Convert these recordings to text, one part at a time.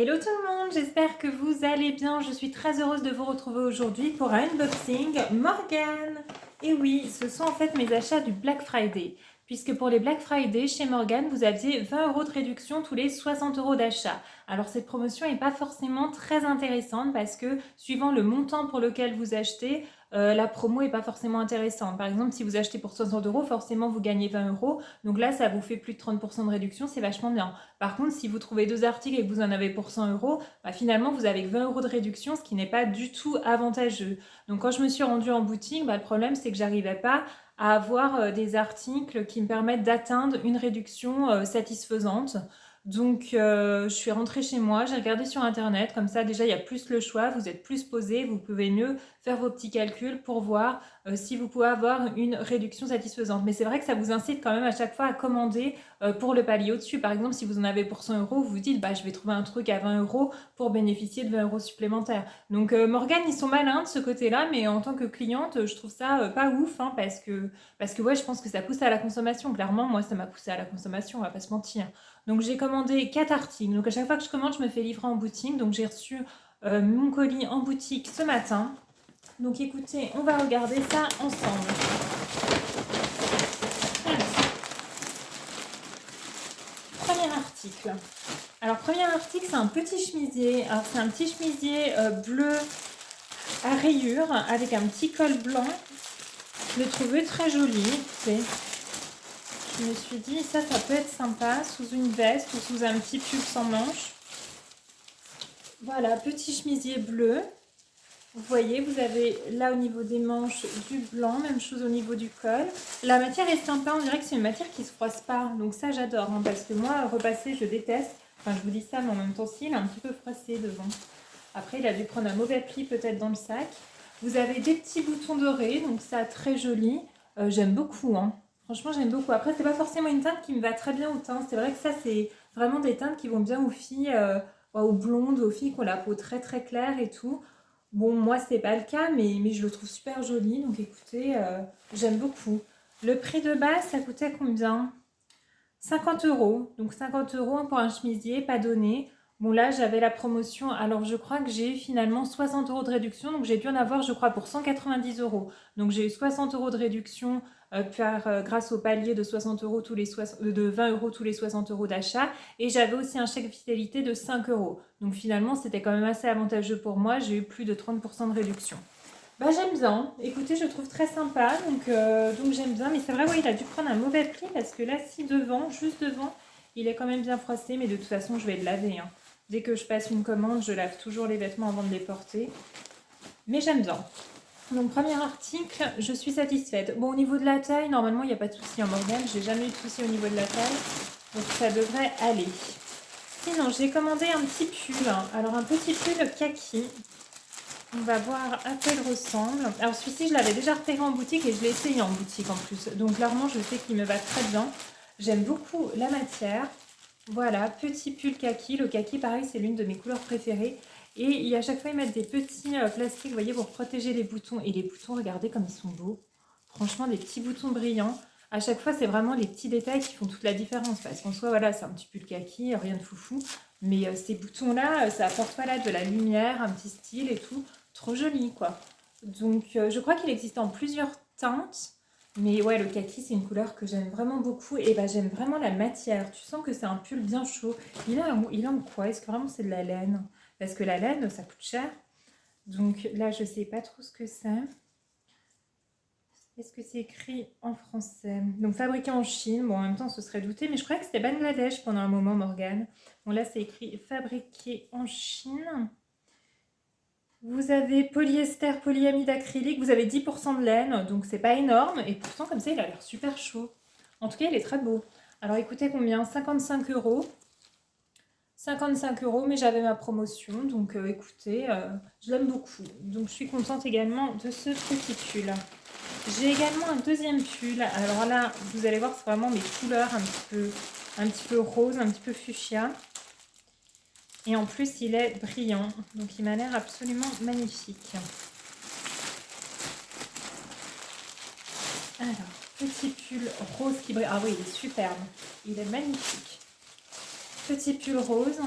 Hello tout le monde, j'espère que vous allez bien. Je suis très heureuse de vous retrouver aujourd'hui pour un unboxing Morgane. Et oui, ce sont en fait mes achats du Black Friday. Puisque pour les Black Friday, chez Morgane, vous aviez 20 € de réduction tous les 60 € d'achat. Alors cette promotion n'est pas forcément très intéressante parce que suivant le montant pour lequel vous achetez, la promo n'est pas forcément intéressante. Par exemple, si vous achetez pour 60 €, forcément vous gagnez 20 €. Donc là, ça vous fait plus de 30% de réduction, c'est vachement bien. Par contre, si vous trouvez deux articles et que vous en avez pour 100 €, bah finalement, vous avez 20 € de réduction, ce qui n'est pas du tout avantageux. Donc quand je me suis rendue en boutique, bah, le problème, c'est que j'arrivais pas à avoir des articles qui me permettent d'atteindre une réduction satisfaisante. Donc je suis rentrée chez moi, j'ai regardé sur internet, comme ça déjà il y a plus le choix, vous êtes plus posé, vous pouvez mieux faire vos petits calculs pour voir si vous pouvez avoir une réduction satisfaisante. Mais c'est vrai que ça vous incite quand même à chaque fois à commander pour le palier au-dessus. Par exemple, si vous en avez pour 100 €, vous vous dites bah, je vais trouver un truc à 20 € pour bénéficier de 20 € supplémentaires. Donc Morgane, ils sont malins de ce côté-là, mais en tant que cliente, je trouve ça pas ouf, hein, parce que ouais, je pense que ça pousse à la consommation. Clairement, moi, ça m'a poussé à la consommation, on va pas se mentir. Donc j'ai commandé 4 articles. Donc à chaque fois que je commande, je me fais livrer en boutique. Donc j'ai reçu mon colis en boutique ce matin. Donc écoutez, on va regarder ça ensemble. Premier article. Alors premier article, c'est un petit chemisier. Alors c'est un petit chemisier bleu à rayures avec un petit col blanc. Je l'ai trouvé très joli. Je me suis dit ça peut être sympa sous une veste ou sous un petit pull sans manches. Voilà, petit chemisier bleu. Vous voyez, vous avez là au niveau des manches du blanc, même chose au niveau du col. La matière est sympa, on dirait que c'est une matière qui ne se froisse pas. Donc ça j'adore, hein, parce que moi, repasser, je déteste. Enfin, je vous dis ça, mais en même temps, si, il est un petit peu froissé devant. Après, il a dû prendre un mauvais pli peut-être dans le sac. Vous avez des petits boutons dorés, donc ça, très joli. J'aime beaucoup, hein. Franchement, j'aime beaucoup. Après, c'est pas forcément une teinte qui me va très bien au teint. C'est vrai que ça, c'est vraiment des teintes qui vont bien aux filles, aux blondes, aux filles qui ont la peau très très claire et tout. Bon, moi, c'est pas le cas, mais je le trouve super joli. Donc, écoutez, j'aime beaucoup. Le prix de base, ça coûtait combien? 50 €. Donc, 50 € pour un chemisier, pas donné. Bon, là, j'avais la promotion. Alors, je crois que j'ai eu finalement 60 € de réduction. Donc, j'ai dû en avoir, je crois, pour 190 €. Donc, j'ai eu 60 € de réduction grâce au palier de 60 € de 20 € tous les 60 € d'achat. Et j'avais aussi un chèque fidélité de 5 €. Donc, finalement, c'était quand même assez avantageux pour moi. J'ai eu plus de 30% de réduction. Bah, j'aime bien. Écoutez, je trouve très sympa. Donc j'aime bien. Mais c'est vrai, ouais, il a dû prendre un mauvais pli parce que là, si devant, juste devant, il est quand même bien froissé. Mais de toute façon, je vais le laver, hein. Dès que je passe une commande, je lave toujours les vêtements avant de les porter. Mais j'aime bien. Donc, premier article, je suis satisfaite. Bon, au niveau de la taille, normalement, il n'y a pas de souci en Morgane. J'ai jamais eu de souci au niveau de la taille. Donc, ça devrait aller. Sinon, j'ai commandé un petit pull. Alors, un petit pull kaki. On va voir à quoi il ressemble. Alors celui-ci, je l'avais déjà repéré en boutique et je l'ai essayé en boutique en plus. Donc clairement, je sais qu'il me va très bien. J'aime beaucoup la matière. Voilà, petit pull kaki. Le kaki, pareil, c'est l'une de mes couleurs préférées. Et à chaque fois, ils mettent des petits plastiques, vous voyez, pour protéger les boutons. Et les boutons, regardez comme ils sont beaux. Franchement, des petits boutons brillants. À chaque fois, c'est vraiment les petits détails qui font toute la différence. Parce qu'en soi, voilà, c'est un petit pull kaki, rien de foufou. Mais ces boutons-là, ça apporte voilà, de la lumière, un petit style et tout. Trop joli, quoi. Donc, je crois qu'il existe en plusieurs teintes. Mais ouais, le kaki, c'est une couleur que j'aime vraiment beaucoup. Et bah, j'aime vraiment la matière. Tu sens que c'est un pull bien chaud. Il est en quoi? Est-ce que vraiment c'est de la laine? Parce que la laine, ça coûte cher. Donc là, je sais pas trop ce que c'est. Est-ce que c'est écrit en français? Donc fabriqué en Chine. Bon, en même temps, ce serait douté. Mais je croyais que c'était Bangladesh pendant un moment, Morgane. Bon, là, c'est écrit fabriqué en Chine. Vous avez polyester, polyamide acrylique, vous avez 10% de laine, donc c'est pas énorme. Et pourtant, comme ça, il a l'air super chaud. En tout cas, il est très beau. Alors écoutez combien? 55 €. 55 €, mais j'avais ma promotion, donc écoutez, je l'aime beaucoup. Donc je suis contente également de ce petit pull. J'ai également un deuxième pull. Alors là, vous allez voir, c'est vraiment mes couleurs un petit peu rose, un petit peu fuchsia. Et en plus, il est brillant. Donc, il m'a l'air absolument magnifique. Alors, petit pull rose qui brille. Ah oui, il est superbe. Il est magnifique. Petit pull rose.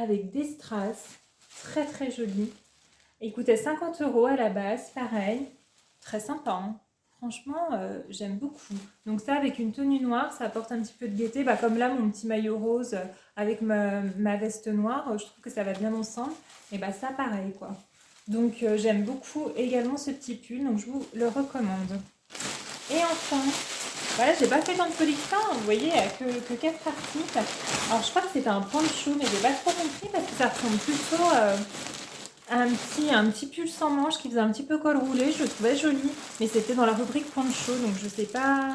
avec des strass, très très joli. Il coûtait 50 € à la base, pareil, très sympa, hein. Franchement, j'aime beaucoup. Donc ça, avec une tenue noire, ça apporte un petit peu de gaieté. Bah, comme là, mon petit maillot rose avec ma veste noire, je trouve que ça va bien ensemble. Et bah ça, pareil, quoi. Donc j'aime beaucoup également ce petit pull, donc je vous le recommande. Et enfin, voilà, j'ai pas fait tant de colis que ça, hein. Vous voyez, il n'y a que 4 articles. Alors je crois que c'était un poncho, mais j'ai pas trop compris parce que ça ressemble plutôt un petit pull sans manches qui faisait un petit peu col roulé, je le trouvais joli, mais c'était dans la rubrique poncho, donc je sais pas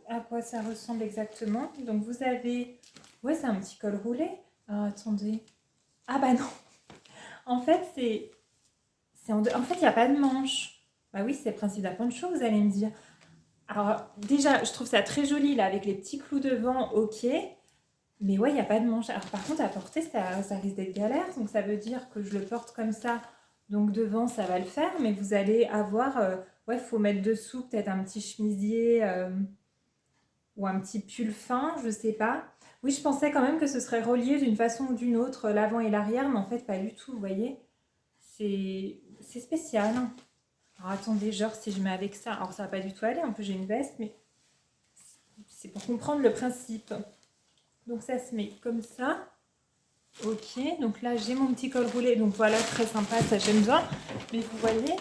à quoi ça ressemble exactement. Donc vous avez, ouais, c'est un petit col roulé. Alors attendez, ah bah non, en fait en fait il n'y a pas de manche. Bah oui, c'est le principe d'un poncho, vous allez me dire. Alors déjà, je trouve ça très joli là avec les petits clous devant, ok. Mais ouais, il n'y a pas de manche. Alors par contre, à porter, ça risque d'être galère. Donc ça veut dire que je le porte comme ça. Donc devant, ça va le faire. Mais vous allez avoir... ouais, il faut mettre dessous peut-être un petit chemisier ou un petit pull fin, je sais pas. Oui, je pensais quand même que ce serait relié d'une façon ou d'une autre, l'avant et l'arrière. Mais en fait, pas du tout, vous voyez. C'est spécial, hein. Alors attendez, genre si je mets avec ça... Alors ça va pas du tout aller. En plus, j'ai une veste, mais c'est pour comprendre le principe. Donc ça se met comme ça. Ok, donc là j'ai mon petit col roulé. Donc voilà, très sympa, ça j'aime bien. Mais vous voyez,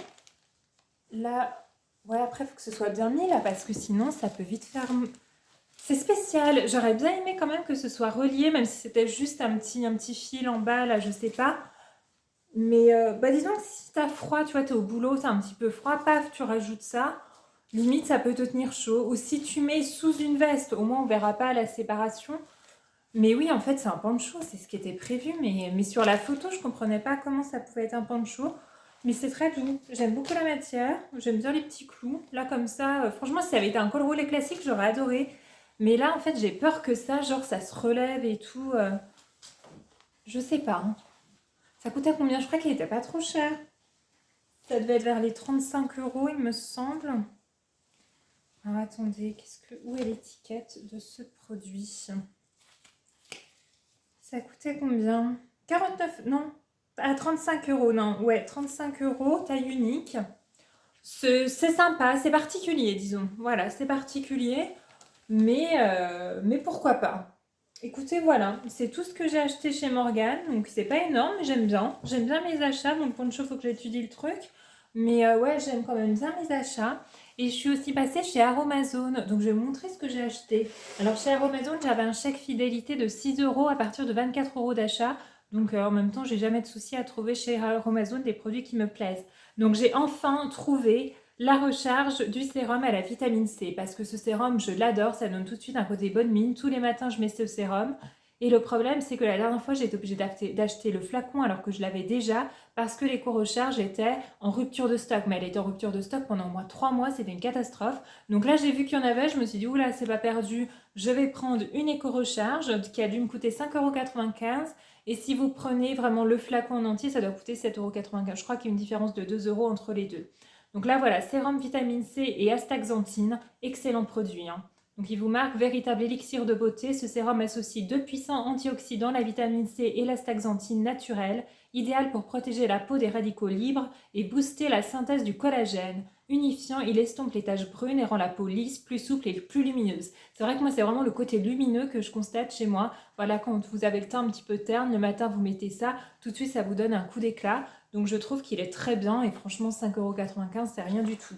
là, ouais, après il faut que ce soit bien mis là, parce que sinon ça peut vite faire... C'est spécial. J'aurais bien aimé quand même que ce soit relié, même si c'était juste un petit fil en bas, là, je sais pas. Mais bah disons que si t'as froid, tu vois, t'es au boulot, t'as un petit peu froid, paf, tu rajoutes ça. Limite, ça peut te tenir chaud. Ou si tu mets sous une veste, au moins on verra pas la séparation. Mais oui, en fait, c'est un poncho, c'est ce qui était prévu. Mais sur la photo, je comprenais pas comment ça pouvait être un poncho. Mais c'est très doux. J'aime beaucoup la matière. J'aime bien les petits clous. Là, comme ça, franchement, si ça avait été un col roulé classique, j'aurais adoré. Mais là, en fait, j'ai peur que ça, genre, ça se relève et tout. Je sais pas, hein. Ça coûtait combien? Je crois qu'il était pas trop cher. Ça devait être vers les 35 €, il me semble. Alors, attendez, où est l'étiquette de ce produit? Ça coûtait combien? 49, non, à 35 €, non, ouais, 35 €, taille unique. C'est sympa, c'est particulier, disons. Voilà, c'est particulier, mais pourquoi pas. Écoutez, voilà, c'est tout ce que j'ai acheté chez Morgane, donc c'est pas énorme, mais j'aime bien. J'aime bien mes achats, donc pour une chose, il faut que j'étudie le truc. Mais ouais, j'aime quand même bien mes achats. Et je suis aussi passée chez Aromazone, donc je vais vous montrer ce que j'ai acheté. Alors chez Aromazone, j'avais un chèque fidélité de 6 € à partir de 24 € d'achat. Donc en même temps, j'ai jamais de souci à trouver chez Aromazone des produits qui me plaisent. Donc j'ai enfin trouvé la recharge du sérum à la vitamine C, parce que ce sérum, je l'adore, ça donne tout de suite un côté bonne mine. Tous les matins, je mets ce sérum. Et le problème, c'est que la dernière fois, j'ai été obligée d'acheter le flacon alors que je l'avais déjà, parce que l'éco-recharge était en rupture de stock. Mais elle était en rupture de stock pendant au moins 3 mois, c'était une catastrophe. Donc là, j'ai vu qu'il y en avait, je me suis dit, oula, c'est pas perdu, je vais prendre une éco-recharge qui a dû me coûter 5,95 €. Et si vous prenez vraiment le flacon en entier, ça doit coûter 7,95 €. Je crois qu'il y a une différence de 2 € entre les deux. Donc là, voilà, sérum vitamine C et astaxanthine, excellent produit, hein. Donc il vous marque véritable élixir de beauté. Ce sérum associe deux puissants antioxydants, la vitamine C et l'astaxanthine naturelle, idéal pour protéger la peau des radicaux libres et booster la synthèse du collagène. Unifiant, il estompe les taches brunes et rend la peau lisse, plus souple et plus lumineuse. C'est vrai que moi, c'est vraiment le côté lumineux que je constate chez moi. Voilà, quand vous avez le teint un petit peu terne, le matin, vous mettez ça, tout de suite, ça vous donne un coup d'éclat. Donc je trouve qu'il est très bien et franchement 5,95 €, c'est rien du tout.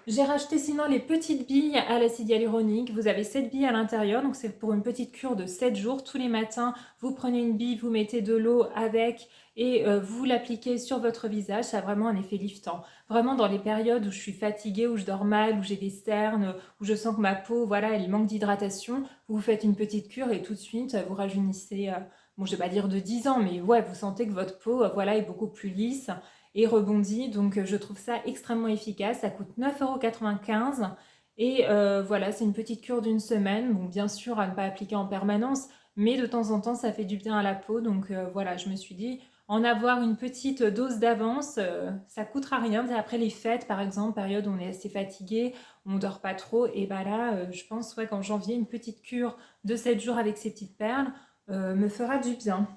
J'ai racheté sinon les petites billes à l'acide hyaluronique. Vous avez 7 billes à l'intérieur, donc c'est pour une petite cure de 7 jours. Tous les matins, vous prenez une bille, vous mettez de l'eau avec et vous l'appliquez sur votre visage. Ça a vraiment un effet liftant. Vraiment dans les périodes où je suis fatiguée, où je dors mal, où j'ai des cernes, où je sens que ma peau, voilà, elle manque d'hydratation, vous faites une petite cure et tout de suite, vous rajeunissez, bon, je vais pas dire de 10 ans, mais ouais, vous sentez que votre peau, voilà, est beaucoup plus lisse et rebondit. Donc je trouve ça extrêmement efficace. Ça coûte 9,95 € et voilà, c'est une petite cure d'une semaine. Bon, bien sûr, à ne pas appliquer en permanence, mais de temps en temps, ça fait du bien à la peau. Donc voilà, je me suis dit, en avoir une petite dose d'avance, ça coûtera rien. Et après les fêtes, par exemple, période où on est assez fatigué, on dort pas trop, et bah là, je pense, ouais, qu'en janvier, une petite cure de 7 jours avec ces petites perles, me fera du bien.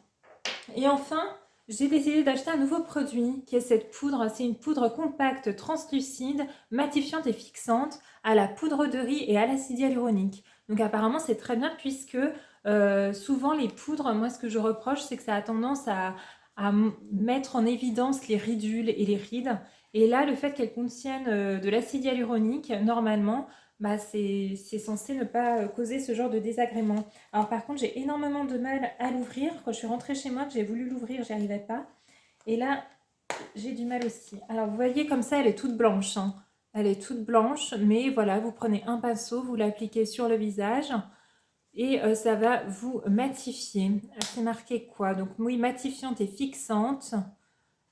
Et enfin, j'ai décidé d'acheter un nouveau produit qui est cette poudre. C'est une poudre compacte, translucide, matifiante et fixante à la poudre de riz et à l'acide hyaluronique. Donc apparemment c'est très bien puisque souvent les poudres, moi ce que je reproche c'est que ça a tendance à mettre en évidence les ridules et les rides. Et là le fait qu'elles contiennent de l'acide hyaluronique, normalement, bah, c'est censé ne pas causer ce genre de désagrément. Alors par contre, j'ai énormément de mal à l'ouvrir. Quand je suis rentrée chez moi, que j'ai voulu l'ouvrir, j'y arrivais pas. Et là, j'ai du mal aussi. Alors vous voyez comme ça, elle est toute blanche, hein. Elle est toute blanche, mais voilà, vous prenez un pinceau, vous l'appliquez sur le visage et ça va vous matifier. C'est marqué quoi? Donc oui, matifiante et fixante,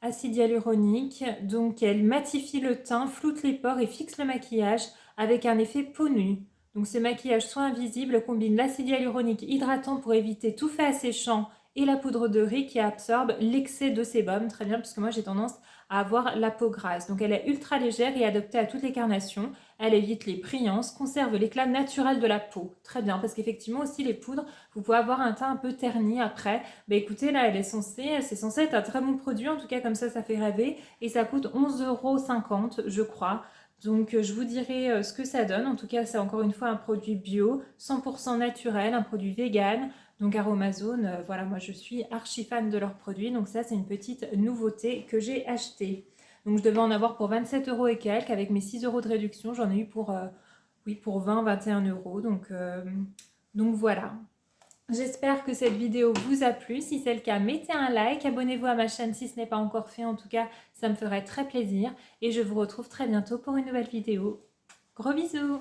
acide hyaluronique. Donc elle matifie le teint, floute les pores et fixe le maquillage avec un effet peau nue. Donc ce maquillage soin invisible combine l'acide hyaluronique hydratant pour éviter tout fait asséchant et la poudre de riz qui absorbe l'excès de sébum. Très bien, puisque moi j'ai tendance à avoir la peau grasse. Donc elle est ultra légère et adaptée à toutes les carnations. Elle évite les priances, conserve l'éclat naturel de la peau. Très bien, parce qu'effectivement aussi les poudres, vous pouvez avoir un teint un peu terni après. Bah écoutez, là c'est censé être un très bon produit, en tout cas comme ça fait rêver. Et ça coûte 11,50 € je crois. Donc je vous dirai ce que ça donne. En tout cas, c'est encore une fois un produit bio, 100% naturel, un produit vegan. Donc Aromazone, voilà, moi je suis archi fan de leurs produits. Donc ça, c'est une petite nouveauté que j'ai achetée. Donc je devais en avoir pour 27 € et quelques. Avec mes 6 € de réduction, j'en ai eu pour, oui, pour 20-21 €. Donc voilà. J'espère que cette vidéo vous a plu. Si c'est le cas, mettez un like, abonnez-vous à ma chaîne si ce n'est pas encore fait. En tout cas, ça me ferait très plaisir. Et je vous retrouve très bientôt pour une nouvelle vidéo. Gros bisous!